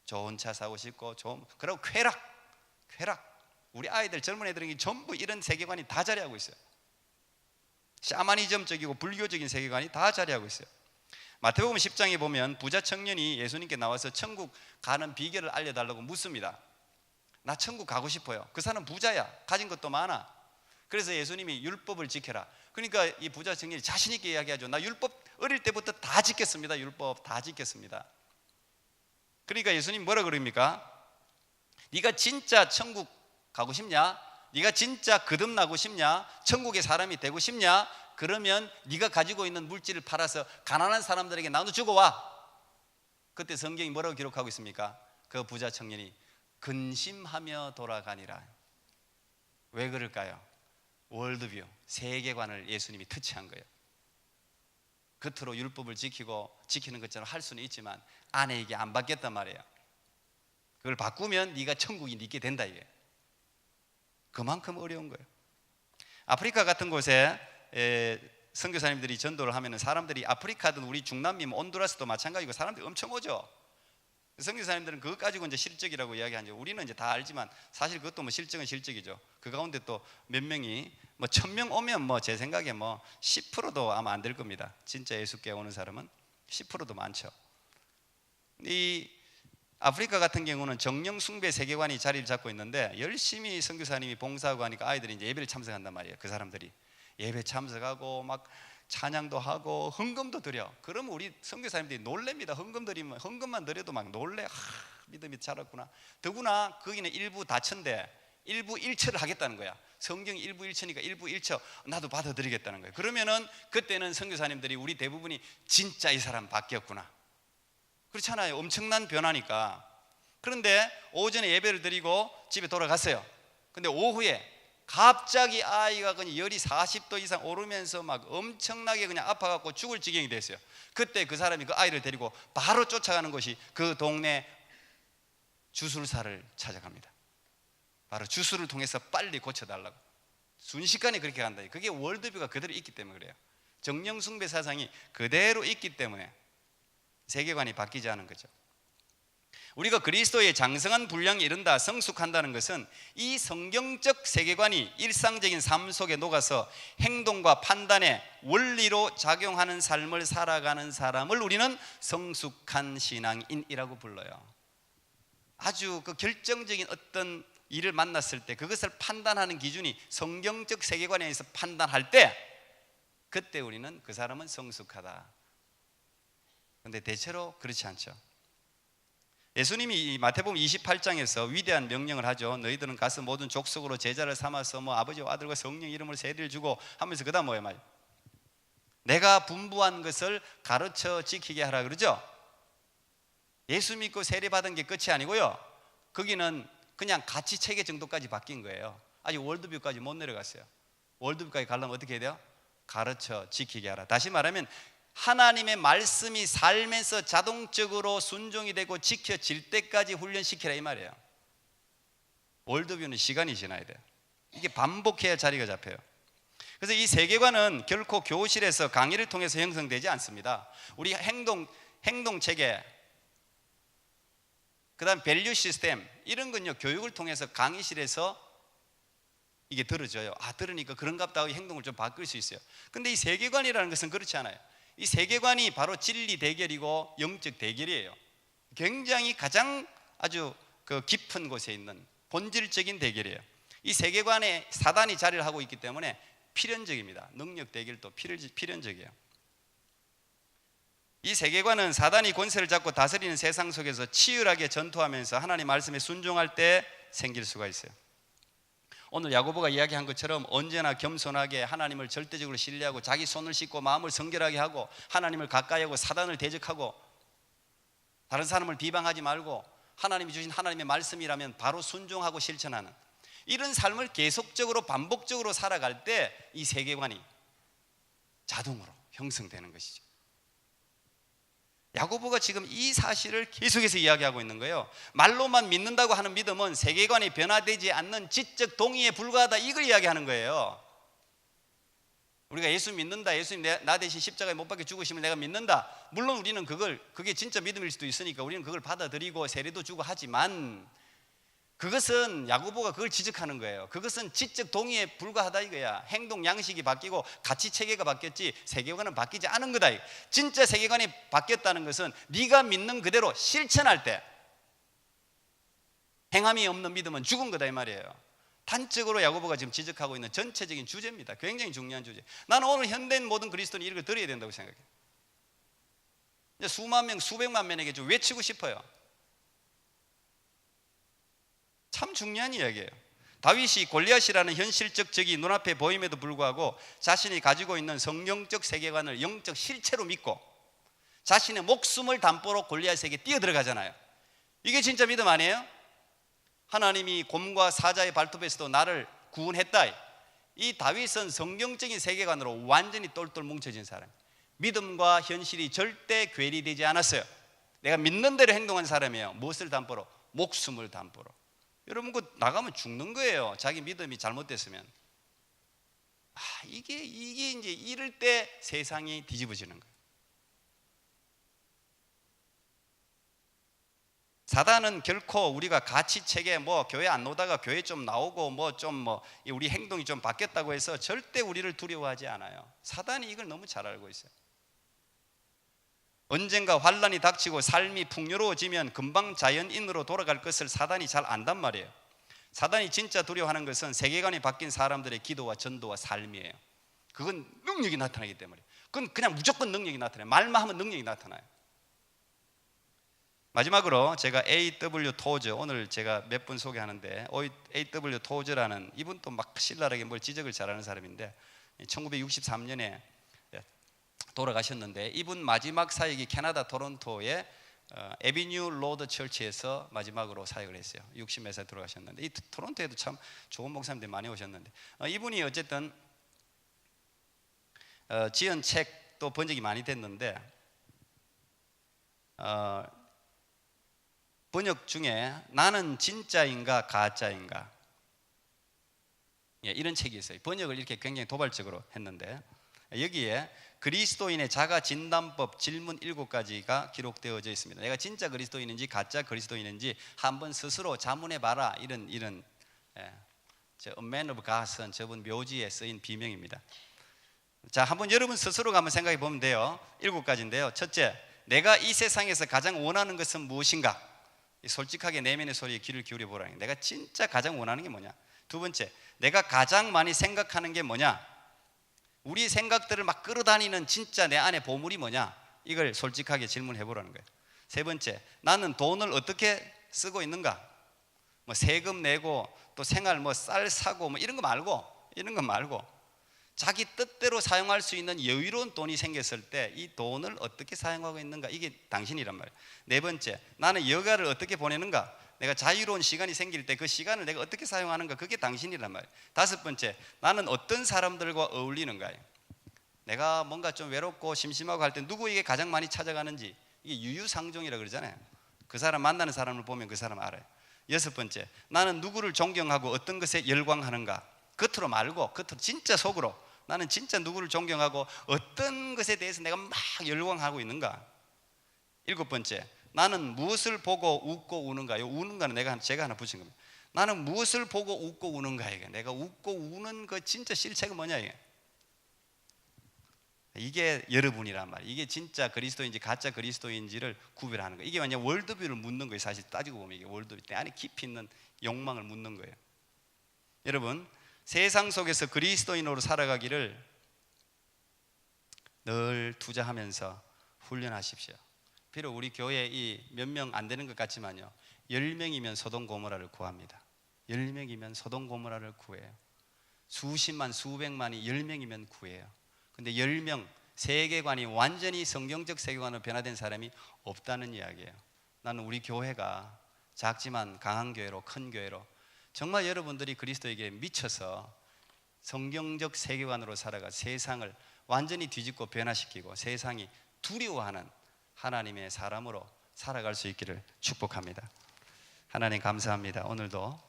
좋은 차 사고 싶고 그리고 쾌락. 우리 아이들, 젊은 애들은 전부 이런 세계관이 다 자리하고 있어요. 샤머니즘적이고 불교적인 세계관이 다 자리하고 있어요. 마태복음 10장에 보면 부자 청년이 예수님께 나와서 천국 가는 비결을 알려달라고 묻습니다. 나 천국 가고 싶어요. 그 사람 부자야. 가진 것도 많아. 그래서 예수님이 율법을 지켜라. 그러니까 이 부자 청년이 자신 있게 이야기하죠. 나 율법 어릴 때부터 다 지켰습니다. 율법 다 지켰습니다. 그러니까 예수님 뭐라 그럽니까? 네가 진짜 천국 가고 싶냐? 네가 진짜 거듭나고 싶냐? 천국의 사람이 되고 싶냐? 그러면 네가 가지고 있는 물질을 팔아서 가난한 사람들에게 나눠주고 와. 그때 성경이 뭐라고 기록하고 있습니까? 그 부자 청년이 근심하며 돌아가니라. 왜 그럴까요? 월드뷰, 세계관을 예수님이 터치한 거예요. 겉으로 율법을 지키는 것처럼 할 수는 있지만 안에 이게 안 바뀌었단 말이에요. 그걸 바꾸면 네가 천국이 있게 된다 이게. 그만큼 어려운 거예요. 아프리카 같은 곳에 선교사님들이 전도를 하면 사람들이, 아프리카든 우리 중남미 온두라스도 마찬가지고 사람들이 엄청 오죠. 선교사님들은 그것 가지고 이제 실적이라고 이야기하죠. 우리는 이제 다 알지만 사실 그것도 뭐 실적은 실적이죠. 그 가운데 또 몇 명이 뭐 1000명 오면 뭐 제 생각에 뭐 10%도 아마 안 될 겁니다. 진짜 예수께 오는 사람은 10%도 많죠. 이 아프리카 같은 경우는 정령 숭배 세계관이 자리를 잡고 있는데 열심히 선교사님이 봉사하고 하니까 아이들이 이제 예배를 참석한단 말이에요. 그 사람들이 예배 참석하고 막 찬양도 하고 헌금도 드려. 그러면 우리 선교사님들이 놀랍니다. 헌금만 드려도 막 놀래. 믿음이 자랐구나. 더구나 거기는 일부 다처인데 일부 일처를 하겠다는 거야. 성경이 일부 일처니까 일부 일처 나도 받아들이겠다는 거예요. 그러면은 그때는 선교사님들이 우리 대부분이 진짜 이 사람 바뀌었구나. 그렇잖아요. 엄청난 변화니까. 그런데 오전에 예배를 드리고 집에 돌아갔어요. 근데 오후에 갑자기 아이가 그냥 열이 40도 이상 오르면서 막 엄청나게 그냥 아파갖고 죽을 지경이 됐어요. 그때 그 사람이 그 아이를 데리고 바로 쫓아가는 것이 그 동네 주술사를 찾아갑니다. 바로 주술을 통해서 빨리 고쳐달라고. 순식간에 그렇게 간다. 그게 월드뷰가 그대로 있기 때문에 그래요. 정령숭배 사상이 그대로 있기 때문에 세계관이 바뀌지 않은 거죠. 우리가 그리스도의 장성한 분량에 이른다, 성숙한다는 것은 이 성경적 세계관이 일상적인 삶 속에 녹아서 행동과 판단에 원리로 작용하는 삶을 살아가는 사람을 우리는 성숙한 신앙인이라고 불러요. 아주 그 결정적인 어떤 일을 만났을 때 그것을 판단하는 기준이 성경적 세계관에 의해서 판단할 때 그때 우리는 그 사람은 성숙하다. 그런데 대체로 그렇지 않죠. 예수님이 이 마태복음 28장에서 위대한 명령을 하죠. 너희들은 가서 모든 족속으로 제자를 삼아서 뭐 아버지와 아들과 성령 이름으로 세례를 주고 하면서 그다음 뭐예요? 말 내가 분부한 것을 가르쳐 지키게 하라 그러죠. 예수 믿고 세례 받은 게 끝이 아니고요, 거기는 그냥 가치 체계 정도까지 바뀐 거예요. 아직 월드뷰까지 못 내려갔어요. 월드뷰까지 가려면 어떻게 해야 돼요? 가르쳐 지키게 하라. 다시 말하면 하나님의 말씀이 살면서 자동적으로 순종이 되고 지켜질 때까지 훈련시키라 이 말이에요. 월드뷰는 시간이 지나야 돼요. 이게 반복해야 자리가 잡혀요. 그래서 이 세계관은 결코 교실에서 강의를 통해서 형성되지 않습니다. 우리 행동 체계, 그 다음 밸류 시스템, 이런 건요 교육을 통해서 강의실에서 이게 들어져요. 들으니까 그런갑다 하고 행동을 좀 바꿀 수 있어요. 근데 이 세계관이라는 것은 그렇지 않아요. 이 세계관이 바로 진리 대결이고 영적 대결이에요. 굉장히 가장 아주 그 깊은 곳에 있는 본질적인 대결이에요. 이 세계관에 사단이 자리를 하고 있기 때문에 필연적입니다. 능력 대결도 필연적이에요. 이 세계관은 사단이 권세를 잡고 다스리는 세상 속에서 치열하게 전투하면서 하나님 말씀에 순종할 때 생길 수가 있어요. 오늘 야고보가 이야기한 것처럼 언제나 겸손하게 하나님을 절대적으로 신뢰하고 자기 손을 씻고 마음을 성결하게 하고 하나님을 가까이 하고 사단을 대적하고 다른 사람을 비방하지 말고 하나님이 주신 하나님의 말씀이라면 바로 순종하고 실천하는 이런 삶을 계속적으로 반복적으로 살아갈 때 이 세계관이 자동으로 형성되는 것이죠. 야고보가 지금 이 사실을 계속해서 이야기하고 있는 거예요. 말로만 믿는다고 하는 믿음은 세계관이 변화되지 않는 지적 동의에 불과하다, 이걸 이야기하는 거예요. 우리가 예수 믿는다, 예수님 나 대신 십자가에 못 박혀 죽으시면 내가 믿는다. 물론 우리는 그게 진짜 믿음일 수도 있으니까 우리는 그걸 받아들이고 세례도 주고 하지만 그것은 야고보가 그걸 지적하는 거예요. 그것은 지적 동의에 불과하다 이거야. 행동 양식이 바뀌고 가치 체계가 바뀌었지 세계관은 바뀌지 않은 거다. 진짜 세계관이 바뀌었다는 것은 네가 믿는 그대로 실천할 때 행함이 없는 믿음은 죽은 거다 이 말이에요. 단적으로 야고보가 지금 지적하고 있는 전체적인 주제입니다. 굉장히 중요한 주제. 나는 오늘 현대인 모든 그리스도인이 이걸 들어야 된다고 생각해요. 수만 명, 수백만 명에게 좀 외치고 싶어요. 참 중요한 이야기예요. 다윗이 골리앗이라는 현실적 적이 눈앞에 보임에도 불구하고 자신이 가지고 있는 성경적 세계관을 영적 실체로 믿고 자신의 목숨을 담보로 골리앗에게 뛰어들어가잖아요. 이게 진짜 믿음 아니에요? 하나님이 곰과 사자의 발톱에서도 나를 구원했다. 이 다윗은 성경적인 세계관으로 완전히 똘똘 뭉쳐진 사람. 믿음과 현실이 절대 괴리되지 않았어요. 내가 믿는 대로 행동한 사람이에요. 무엇을 담보로? 목숨을 담보로. 여러분 그 나가면 죽는 거예요. 자기 믿음이 잘못됐으면. 이게 이제 이럴 때 세상이 뒤집어지는 거예요. 사단은 결코 우리가 가치 체계 교회 안 오다가 교회 좀 나오고 우리 행동이 좀 바뀌었다고 해서 절대 우리를 두려워하지 않아요. 사단이 이걸 너무 잘 알고 있어요. 언젠가 환란이 닥치고 삶이 풍요로워지면 금방 자연인으로 돌아갈 것을 사단이 잘 안단 말이에요. 사단이 진짜 두려워하는 것은 세계관이 바뀐 사람들의 기도와 전도와 삶이에요. 그건 능력이 나타나기 때문에. 그건 그냥 무조건 능력이 나타나요. 말만 하면 능력이 나타나요. 마지막으로 제가 A.W. 토저, 오늘 제가 몇 분 소개하는데 A.W. 토저라는 이분도 막 신랄하게 뭘 지적을 잘하는 사람인데 1963년에 돌아가셨는데 이분 마지막 사역이 캐나다 토론토의 에비뉴 로드 처치에서 마지막으로 사역을 했어요. 60몇 살 돌아가셨는데 이 토론토에도 참 좋은 목사님들이 많이 오셨는데 이분이 어쨌든 지은 책도 번역이 많이 됐는데 번역 중에 나는 진짜인가 가짜인가 이런 책이 있어요. 번역을 이렇게 굉장히 도발적으로 했는데 여기에 그리스도인의 자가 진단법 질문 7가지가 기록되어져 있습니다. 내가 진짜 그리스도인인지 가짜 그리스도인인지 한번 스스로 자문해 봐라. 이런 A Man of God은 저분 묘지에 쓰인 비명입니다. 자, 한번 여러분 스스로가 한번 생각해 보면 돼요. 7가지인데요. 첫째, 내가 이 세상에서 가장 원하는 것은 무엇인가? 솔직하게 내면의 소리에 귀를 기울여 보라는 게, 내가 진짜 가장 원하는 게 뭐냐? 두 번째, 내가 가장 많이 생각하는 게 뭐냐? 우리 생각들을 막 끌어다니는 진짜 내 안에 보물이 뭐냐? 이걸 솔직하게 질문해 보라는 거예요. 세 번째, 나는 돈을 어떻게 쓰고 있는가? 뭐 세금 내고 또 생활 뭐 쌀 사고 뭐 이런 거 말고 자기 뜻대로 사용할 수 있는 여유로운 돈이 생겼을 때 이 돈을 어떻게 사용하고 있는가, 이게 당신이란 말이에요. 네 번째, 나는 여가를 어떻게 보내는가? 내가 자유로운 시간이 생길 때 그 시간을 내가 어떻게 사용하는가, 그게 당신이란 말이에요. 다섯 번째, 나는 어떤 사람들과 어울리는가? 내가 뭔가 좀 외롭고 심심하고 할 때 누구에게 가장 많이 찾아가는지, 이게 유유상종이라고 그러잖아요. 그 사람 만나는 사람을 보면 그 사람 알아요. 여섯 번째, 나는 누구를 존경하고 어떤 것에 열광하는가? 겉으로 말고 겉으로, 진짜 속으로 나는 진짜 누구를 존경하고 어떤 것에 대해서 내가 막 열광하고 있는가? 일곱 번째, 나는 무엇을 보고 웃고 우는가? 우는 거는 제가 하나 붙인 겁니다. 나는 무엇을 보고 웃고 우는가? 이게 내가 웃고 우는 그 진짜 실체가 뭐냐? 이게 여러분이란 말이에요. 이게 진짜 그리스도인지 가짜 그리스도인지를 구별하는 거예요. 이게 완전 월드뷰를 묻는 거예요. 사실 따지고 보면 이게 월드뷰, 내 안에 깊이 있는 욕망을 묻는 거예요. 여러분, 세상 속에서 그리스도인으로 살아가기를 늘 투자하면서 훈련하십시오. 비록 우리 교회에 이 몇 명 안 되는 것 같지만요, 10명이면 소돔 고모라를 구합니다. 10명이면 소돔 고모라를 구해요. 수십만 수백만이 10명이면 구해요. 근데 10명 세계관이 완전히 성경적 세계관으로 변화된 사람이 없다는 이야기예요. 나는 우리 교회가 작지만 강한 교회로, 큰 교회로 정말 여러분들이 그리스도에게 미쳐서 성경적 세계관으로 살아가 세상을 완전히 뒤집고 변화시키고 세상이 두려워하는 하나님의 사람으로 살아갈 수 있기를 축복합니다. 하나님 감사합니다. 오늘도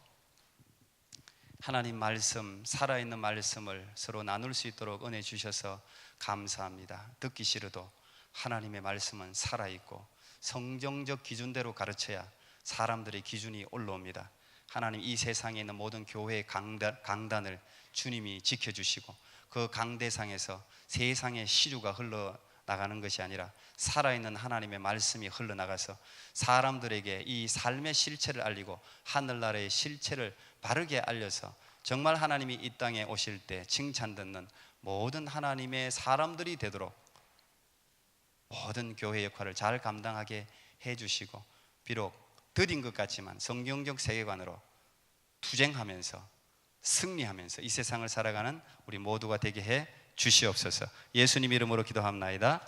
하나님 말씀, 살아있는 말씀을 서로 나눌 수 있도록 은혜 주셔서 감사합니다. 듣기 싫어도 하나님의 말씀은 살아있고 성경적 기준대로 가르쳐야 사람들의 기준이 올라옵니다. 하나님, 이 세상에 있는 모든 교회의 강단을 주님이 지켜주시고 그 강대상에서 세상의 시류가 흘러나가는 것이 아니라 살아있는 하나님의 말씀이 흘러나가서 사람들에게 이 삶의 실체를 알리고 하늘나라의 실체를 바르게 알려서 정말 하나님이 이 땅에 오실 때 칭찬 듣는 모든 하나님의 사람들이 되도록 모든 교회 역할을 잘 감당하게 해주시고, 비록 더딘 것 같지만 성경적 세계관으로 투쟁하면서 승리하면서 이 세상을 살아가는 우리 모두가 되게 해 주시옵소서. 예수님 이름으로 기도합나이다.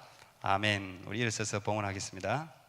아멘. 우리 일어서서 봉헌하겠습니다.